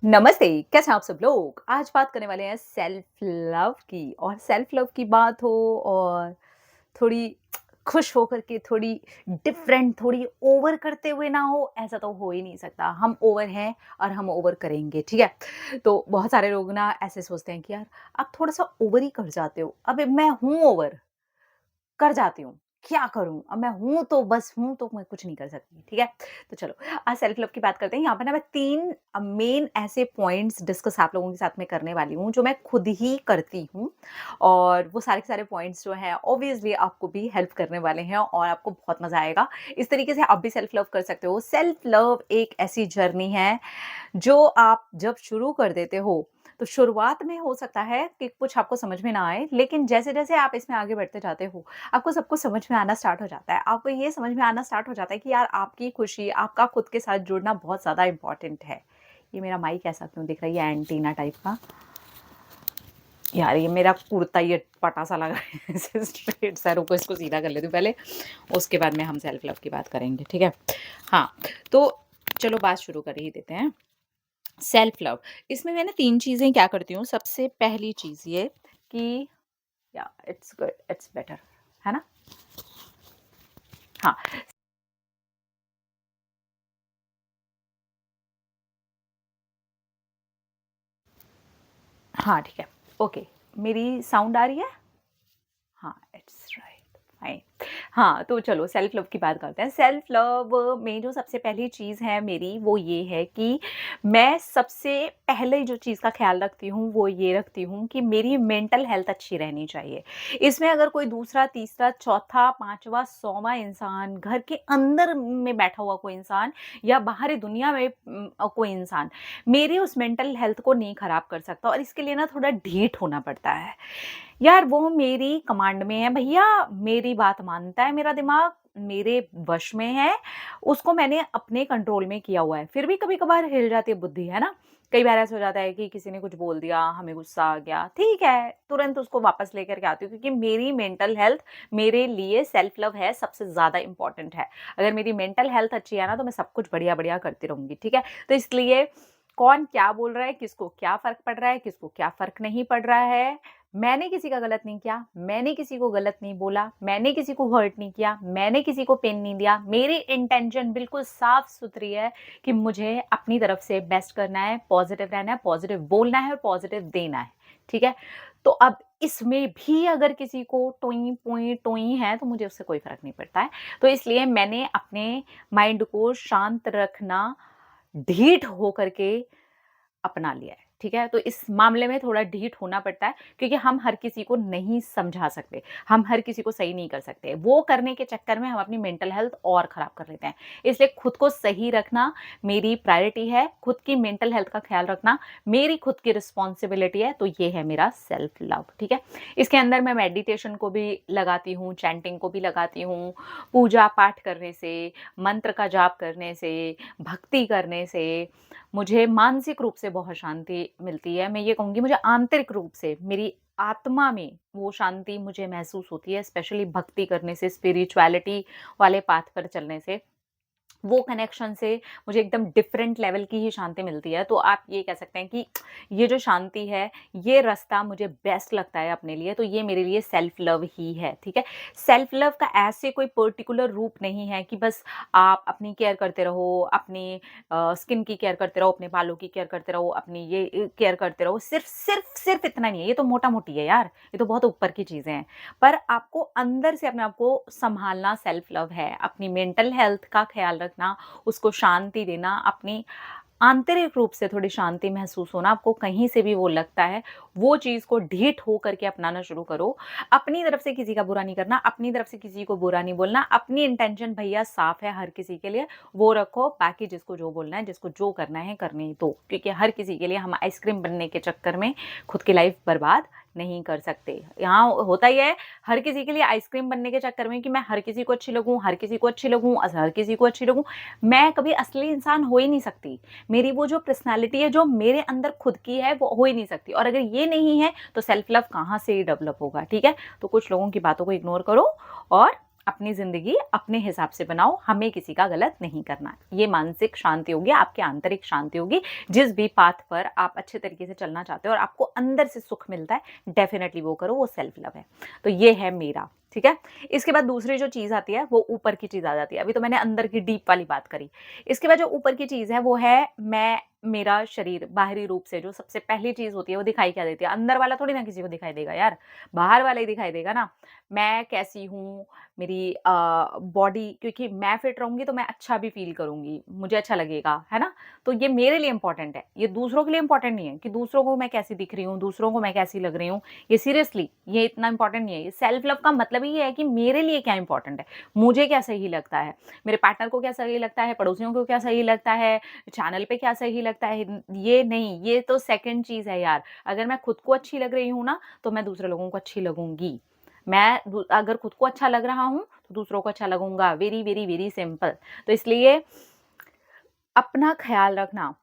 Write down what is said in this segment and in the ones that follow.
नमस्ते, कैसे हैं आप सब लोग? आज बात करने वाले हैं सेल्फ लव की और सेल्फ लव की बात हो और थोड़ी खुश होकर के थोड़ी डिफरेंट, थोड़ी ओवर करते हुए ना हो, ऐसा तो हो ही नहीं सकता। हम ओवर हैं और हम ओवर करेंगे, ठीक है? तो बहुत सारे लोग ना ऐसे सोचते हैं कि यार आप थोड़ा-सा ओवर ही कर जाते हो। अबे मैं हूँ ओवर, कर जाती हूँ। क्या करूँ? अब मैं हूँ तो बस हूँ तो मैं कुछ नहीं कर सकती, ठीक है? तो चलो आज सेल्फ लव की बात करते हैं। यहाँ पे ना मैं 3 मेन ऐसे पॉइंट्स डिस्कस आप लोगों के साथ में करने वाली हूँ, जो मैं खुद ही करती हूँ और वो सारे के सारे पॉइंट्स जो हैं ऑब्वियसली आपको भी हेल्प करने वाले हैं और आपको बहुत मज़ा आएगा। इस तरीके से आप भी सेल्फ लव कर सकते हो। सेल्फ लव एक ऐसी जर्नी है जो आप जब शुरू कर देते हो, तो शुरुआत में हो सकता है कि कुछ आपको समझ में ना आए, लेकिन जैसे-जैसे आप इसमें आगे बढ़ते जाते हो, आपको सब कुछ समझ में आना स्टार्ट हो जाता है। आपको ये समझ में आना स्टार्ट हो जाता है कि यार आपकी खुशी, आपका खुद के साथ जुड़ना बहुत ज़्यादा इम्पोर्टेंट है। ये मेरा माइक ऐसा क्यों दिख रहा है? ये एंटीना टाइप का। यार ये मेरा कुर्ता ये पटा-सा लगा है स्ट्रेट सा रुको इसको सीधा कर लेती हूँ पहले, उसके बाद में हम सेल्फ लव की बात करेंगे, ठीक है? हाँ, तो चलो बात शुरू कर ही देते हैं। सेल्फ लव इसमें मैं ना 3 चीज़ें क्या करती हूँ, सबसे पहली चीज़ ये कि या इट्स गुड, इट्स बेटर, है ना? हाँ, हाँ, ठीक है, ओके। मेरी साउंड आ रही है? हाँ, इट्स राइट, फाइन। हाँ, तो चलो सेल्फ लव की बात करते हैं। सेल्फ लव में जो सबसे पहली चीज़ है मेरी वो ये है कि मैं सबसे पहले जो चीज़ का ख़्याल रखती हूँ वो ये रखती हूँ कि मेरी मेंटल हेल्थ अच्छी रहनी चाहिए। इसमें अगर कोई दूसरा, तीसरा, चौथा, पाँचवाँ, 100वाँ इंसान, घर के अंदर में बैठा हुआ कोई इंसान या बाहरी दुनिया में कोई इंसान मेरी उस मेंटल हेल्थ को नहीं ख़राब कर सकता और इसके लिए ना थोड़ा ढीठ होना पड़ता है। यार वो मेरी कमांड में है भैया, मेरी बात मानता है मेरा दिमाग, मेरे वश में है, उसको मैंने अपने कंट्रोल में किया हुआ है। फिर भी कभी-कभार हिल जाती है बुद्धि, है ना? कई बार ऐसा हो जाता है कि किसी ने कुछ बोल दिया, हमें गुस्सा आ गया, ठीक है, तुरंत उसको वापस लेकर के आती हूँ क्योंकि मेरी मेंटल हेल्थ मेरे लिए सेल्फ लव है, सबसे ज़्यादा इम्पोर्टेंट है। अगर मेरी मेंटल हेल्थ अच्छी है ना, तो मैं सब कुछ बढ़िया-बढ़िया करती रहूँगी, ठीक है? तो इसलिए कौन क्या बोल रहा है, किसको क्या फ़र्क पड़ रहा है, किसको क्या फ़र्क नहीं पड़ रहा है, मैंने किसी का गलत नहीं किया, मैंने किसी को गलत नहीं बोला, मैंने किसी को हर्ट नहीं किया, मैंने किसी को पेन नहीं दिया। मेरी इंटेंशन बिल्कुल साफ-सुथरी है कि मुझे अपनी तरफ से बेस्ट करना है, पॉज़िटिव रहना है, पॉज़िटिव बोलना है और पॉज़िटिव देना है, ठीक है? तो अब इसमें भी अगर किसी को टोई-पोई टोई है, तो मुझे उससे कोई फ़र्क नहीं पड़ता है। तो इसलिए मैंने अपने माइंड को शांत रखना, ढीठ होकर के अपना लिया है, ठीक है? तो इस मामले में थोड़ा ढीठ होना पड़ता है क्योंकि हम हर किसी को नहीं समझा सकते, हम हर किसी को सही नहीं कर सकते। वो करने के चक्कर में हम अपनी मेंटल हेल्थ और ख़राब कर लेते हैं। इसलिए खुद को सही रखना मेरी प्रायोरिटी है, खुद की मेंटल हेल्थ का ख़्याल रखना मेरी खुद की रिस्पॉन्सिबिलिटी है, तो ये है मेरा सेल्फ लव, ठीक है? इसके अंदर मैं मेडिटेशन को भी लगाती हूँ, चैंटिंग को भी लगाती हूँ, पूजा-पाठ करने से, मंत्र का जाप करने से, भक्ति करने से मुझे मानसिक रूप से बहुत शांति मिलती है। मैं ये कहूँगी मुझे आंतरिक रूप से मेरी आत्मा में वो शांति मुझे महसूस होती है, स्पेशली भक्ति करने से, स्पिरिचुअलिटी वाले पाथ पर चलने से। वो कनेक्शन से मुझे एकदम डिफरेंट लेवल की ही शांति मिलती है। तो आप ये कह सकते हैं कि ये जो शांति है, ये रास्ता मुझे बेस्ट लगता है अपने लिए, तो ये मेरे लिए सेल्फ लव ही है, ठीक है? सेल्फ लव का ऐसे कोई पर्टिकुलर रूप नहीं है कि बस आप अपनी केयर करते रहो, अपनी स्किन की केयर करते रहो, अपने बालों की केयर करते रहो, अपनी ये केयर करते रहो। सिर्फ़ इतना नहीं है, ये तो मोटा-मोटी है यार, ये तो बहुत ऊपर की चीज़ें हैं। पर आपको अंदर से अपने आप को सँभालना सेल्फ लव है। अपनी मेंटल हेल्थ का ख़्याल रखना, उसको शांति देना, अपनी आंतरिक रूप से थोड़ी शांति महसूस होना, आपको कहीं से भी वो लगता है, वो चीज़ को ढीठ हो करके अपनाना शुरू करो। अपनी तरफ से किसी का बुरा नहीं करना, अपनी तरफ से किसी को बुरा नहीं बोलना, अपनी इंटेंशन भैया साफ़ है हर किसी के लिए, वो रखो, बाकी जिसको जो बोलना है, जिसको जो करना है करने दो। क्योंकि हर किसी के लिए हम आइसक्रीम बनने के चक्कर में खुद की लाइफ़ बर्बाद नहीं कर सकते। यहाँ होता ये है, हर किसी के लिए आइसक्रीम बनने के चक्कर में कि मैं हर किसी को अच्छी लगूँ, हर किसी को अच्छी लगूँ, हर किसी को अच्छी लगूँ, मैं कभी असली इंसान हो ही नहीं सकती। मेरी वो जो पर्सनैलिटी है, जो मेरे अंदर खुद की है, वो हो ही नहीं सकती और अगर ये नहीं है, तो सेल्फ लव कहाँ से डेवलप होगा, ठीक है? तो कुछ लोगों की बातों को इग्नोर करो और अपनी ज़िंदगी अपने हिसाब से बनाओ, हमें किसी का गलत नहीं करना। ये मानसिक शांति होगी, आपकी आंतरिक शांति होगी। जिस भी पाथ पर आप अच्छे तरीके से चलना चाहते हो और आपको अंदर से सुख मिलता है, डेफ़िनेटली वो करो, वो सेल्फ लव है। तो ये है मेरा, ठीक है? इसके बाद दूसरी जो चीज़ आती है, वो ऊपर की चीज़ आ जाती है। अभी तो मैंने अंदर की डीप वाली बात करी। इसके बाद जो ऊपर की चीज़ है, वो है मेरा शरीर बाहरी रूप से जो सबसे पहली चीज़ होती है, वो दिखाई क्या देती है? अंदर वाला थोड़ी ना किसी को दिखाई देगा यार, बाहर वाला ही दिखाई देगा ना। मैं कैसी हूँ, मेरी बॉडी, क्योंकि मैं फिट रहूँगी तो मैं अच्छा भी फ़ील करूँगी, मुझे अच्छा लगेगा, है ना? तो ये मेरे लिए इम्पोर्टेंट है, ये दूसरों के लिए इम्पोर्टेंट नहीं है कि दूसरों को मैं कैसी दिख रही हूँ, दूसरों को मैं कैसी लग रही हूँ, ये सीरियसली ये इतना इम्पोर्टेंट नहीं है। ये सेल्फ लव का मतलब ही ये है कि मेरे लिए क्या इम्पोर्टेंट है, मुझे क्या सही लगता है, मेरे पार्टनर को क्या सही लगता है, पड़ोसियों को क्या सही लगता है, चैनल पे क्या सही लगता है, ये नहीं, ये तो सेकंड चीज़ है यार। अगर मैं खुद को अच्छी लग रही हूँ ना, तो मैं दूसरे लोगों को अच्छी लगूँगी। मैं दू अगर खुद को अच्छा लग रहा हूँ, तो दूसरों को अच्छा लगूँगा। Very, very, very simple. तो इसलिए अपना ख़्याल रखना,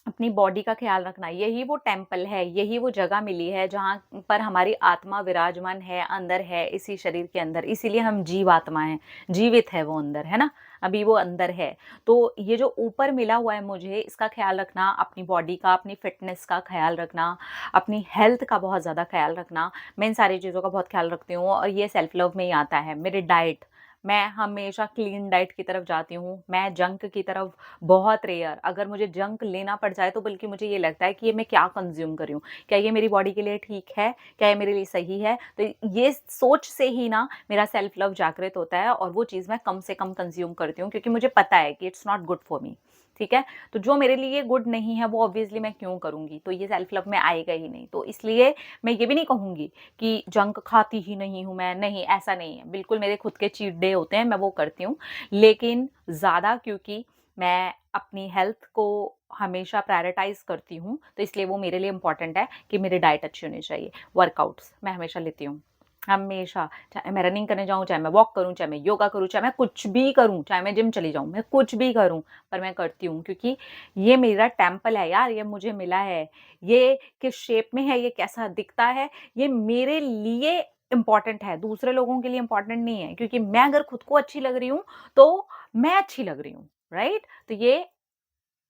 अपनी बॉडी का ख़्याल रखना, यही वो टेम्पल है, यही वो जगह मिली है जहाँ पर हमारी आत्मा विराजमान है, अंदर है, इसी शरीर के अंदर। इसीलिए हम जीवात्मा हैं, जीवित है वो अंदर, है ना? अभी वो अंदर है। तो ये जो ऊपर मिला हुआ है मुझे, इसका ख़्याल रखना, अपनी बॉडी का, अपनी फ़िटनेस का ख़्याल रखना, अपनी हेल्थ का बहुत ज़्यादा ख़्याल रखना। मैं इन सारी चीज़ों का बहुत ख़्याल रखती हूँ और ये सेल्फ लव में ही आता है। मेरी डाइट, मैं हमेशा क्लीन डाइट की तरफ जाती हूँ, मैं जंक की तरफ बहुत रेयर, अगर मुझे जंक लेना पड़ जाए तो बल्कि मुझे ये लगता है कि ये मैं क्या कंज़्यूम कर रही हूँ? क्या ये मेरी बॉडी के लिए ठीक है? क्या ये मेरे लिए सही है? तो ये सोच से ही ना मेरा सेल्फ लव जागृत होता है और वो चीज़ मैं कम से कम कंज़्यूम करती हूँ क्योंकि मुझे पता है कि it's not good for me, ठीक है? तो जो मेरे लिए गुड नहीं है वो ऑब्वियसली मैं क्यों करूँगी? तो ये सेल्फ लव में आएगा ही नहीं। तो इसलिए मैं ये भी नहीं कहूँगी कि जंक खाती ही नहीं हूँ मैं, नहीं ऐसा नहीं है। बिल्कुल मेरे खुद के चीट डे होते हैं, मैं वो करती हूँ, लेकिन ज़्यादा क्योंकि मैं अपनी हेल्थ को हमेशा प्रायोरिटाइज़ करती हूँ, तो इसलिए वो मेरे लिए इम्पोर्टेंट है कि मेरी डाइट अच्छी होनी चाहिए। वर्कआउट्स मैं हमेशा लेती हूँ, हमेशा, चाहे मैं रनिंग करने जाऊँ, चाहे मैं वॉक करूँ, चाहे मैं योगा करूँ, चाहे मैं कुछ भी करूँ, चाहे मैं जिम चली जाऊँ, मैं कुछ भी करूँ, पर मैं करती हूँ क्योंकि ये मेरा टेम्पल है यार, ये मुझे मिला है। ये किस शेप में है, ये कैसा दिखता है, ये मेरे लिए इम्पोर्टेंट है, दूसरे लोगों के लिए इम्पोर्टेंट नहीं है क्योंकि मैं अगर खुद को अच्छी लग रही हूँ, तो मैं अच्छी लग रही हूँ, राइट? तो ये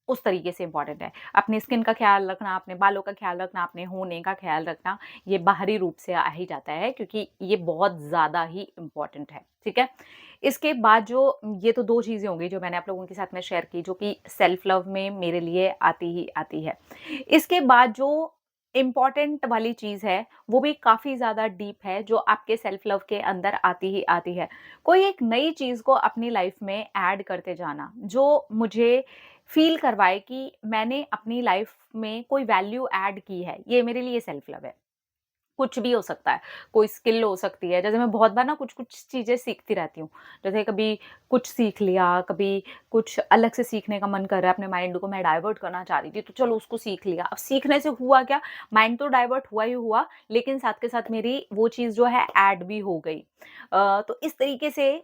उस तरीके से इम्पोर्टेंट है। अपनी स्किन का ख़्याल रखना, अपने बालों का ख़्याल रखना, अपने होने का ख़्याल रखना, ये बाहरी रूप से आ ही जाता है क्योंकि ये बहुत ज़्यादा ही इम्पोर्टेंट है, ठीक है? इसके बाद जो ये तो 2 चीज़ें हो गई जो मैंने आप लोगों के साथ में शेयर की जो कि सेल्फ लव में मेरे लिए आती ही आती है। इसके बाद जो इम्पोर्टेंट वाली चीज़ है, वो भी काफ़ी ज़्यादा डीप है जो आपके सेल्फ लव के अंदर आती ही आती है। कोई एक नई चीज़ को अपनी लाइफ़ में ऐड करते जाना, जो मुझे फ़ील करवाए कि मैंने अपनी लाइफ़ में कोई वैल्यू ऐड की है, ये मेरे लिए सेल्फ लव है। कुछ भी हो सकता है, कोई स्किल हो सकती है, जैसे मैं बहुत बार ना कुछ-कुछ चीज़ें सीखती रहती हूँ। जैसे कभी कुछ सीख लिया, कभी कुछ अलग से सीखने का मन कर रहा है, अपने माइंड को मैं डाइवर्ट करना चाह रही थी, तो चलो उसको सीख लिया। अब सीखने से हुआ क्या, माइंड तो डाइवर्ट हुआ ही हुआ, लेकिन साथ के साथ मेरी वो चीज़ जो है ऐड भी हो गई। तो इस तरीके से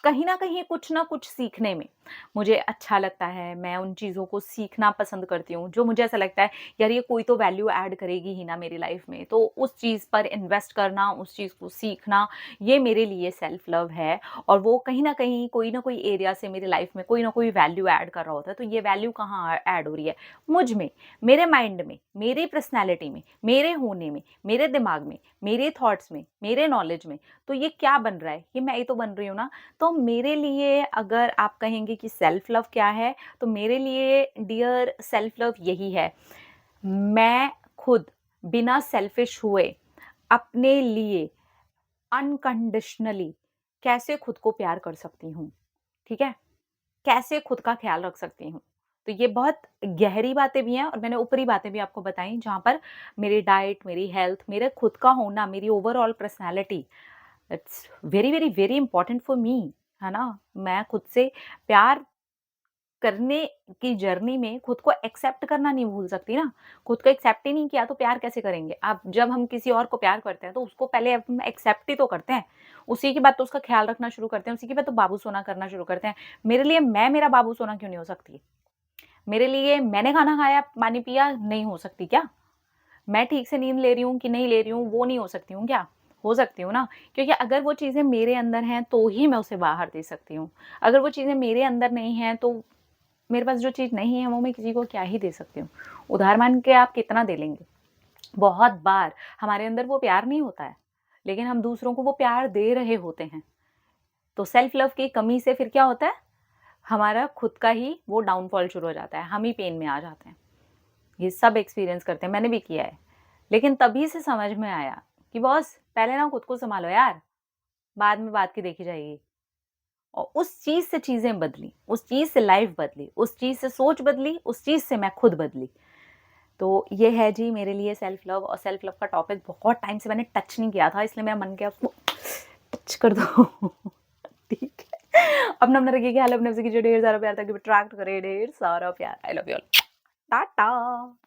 कहीं न कहीं कुछ न कुछ सीखने में मुझे अच्छा लगता है, मैं उन चीज़ों को सीखना पसंद करती हूँ, जो मुझे ऐसा लगता है यार ये कोई तो वैल्यू ऐड करेगी ही ना मेरी लाइफ़ में, तो उस चीज़ पर इन्वेस्ट करना, उस चीज़ को सीखना, ये मेरे लिए सेल्फ लव है और वो कहीं न कहीं, कोई न कोई एरिया से मेरी लाइफ़ में कोई न कोई वैल्यू ऐड कर रहा होता है, तो ये वैल्यू कहाँ ऐड हो रही है? मुझ में, मेरे माइंड में, मेरी पर्सनैलिटी में, मेरे होने में, मेरे दिमाग में, मेरे थॉट्स में, मेरे नॉलेज में, तो ये क्या बन रहा है? ये मैं ही तो बन रही हूँ ना। तो मेरे लिए अगर आप कहेंगे कि सेल्फ लव क्या है, तो मेरे लिए डियर सेल्फ लव यही है। मैं खुद बिना सेल्फिश हुए अपने लिए अनकंडीशनली कैसे खुद को प्यार कर सकती हूँ, ठीक है? कैसे खुद का ख़्याल रख सकती हूँ। तो ये बहुत गहरी बातें भी हैं और मैंने ऊपरी बातें भी आपको बताई जहाँ पर मेरी डाइट, मेरी हेल्थ, मेरे खुद का होना, मेरी overall personality, it's very, very, very important for me, है ना? मैं खुद से प्यार करने की जर्नी में खुद को एक्सेप्ट करना नहीं भूल सकती ना। खुद को एक्सेप्ट ही नहीं किया तो प्यार कैसे करेंगे? अब जब हम किसी और को प्यार करते हैं तो उसको पहले हम एक्सेप्ट ही तो करते हैं। उसी के बाद तो उसका ख़्याल रखना शुरू करते हैं, उसी के बाद तो बाबू सोना करना शुरू करते हैं। मेरे लिए मैं मेरा बाबू सोना क्यों नहीं हो सकती? मेरे लिए मैंने खाना खाया, पानी पिया नहीं हो सकती क्या? मैं ठीक से नींद ले रही हूँ कि नहीं ले रही हूँ, वो नहीं हो सकती हूँ क्या? हो सकती हूँ ना, क्योंकि अगर वो चीज़ें मेरे अंदर हैं तो ही मैं उसे बाहर दे सकती हूँ। अगर वो चीज़ें मेरे अंदर नहीं हैं तो मेरे पास जो चीज़ नहीं है वो मैं किसी को क्या ही दे सकती हूँ। उधार माँग के आप कितना दे लेंगे? बहुत बार हमारे अंदर वो प्यार नहीं होता है, लेकिन हम दूसरों को वो प्यार दे रहे होते हैं। तो सेल्फ लव की कमी से फिर क्या होता है? हमारा खुद का ही वो डाउनफॉल शुरू हो जाता है, हम ही पेन में आ जाते हैं। ये सब एक्सपीरियंस करते हैं, मैंने भी किया है। लेकिन तभी से समझ में आया कि बॉस पहले ना खुद को सँभालो यार, बाद में बात की देखी जाएगी। और उस चीज़ से चीज़ें बदली, उस चीज़ से लाइफ़ बदली, उस चीज़ से सोच बदली, उस चीज़ से मैं खुद बदली। तो ये है जी मेरे लिए सेल्फ लव, और सेल्फ लव का टॉपिक बहुत टाइम से मैंने टच नहीं किया था, इसलिए मेरा मन किया उसको टच कर दो। ठीक है। अपना-अपना रखिए ख्याल, अपने आप से कीजिए ढेर सारा प्यार ताकि अट्रैक्ट करे ढेर सारा प्यार। I love you all. Tata.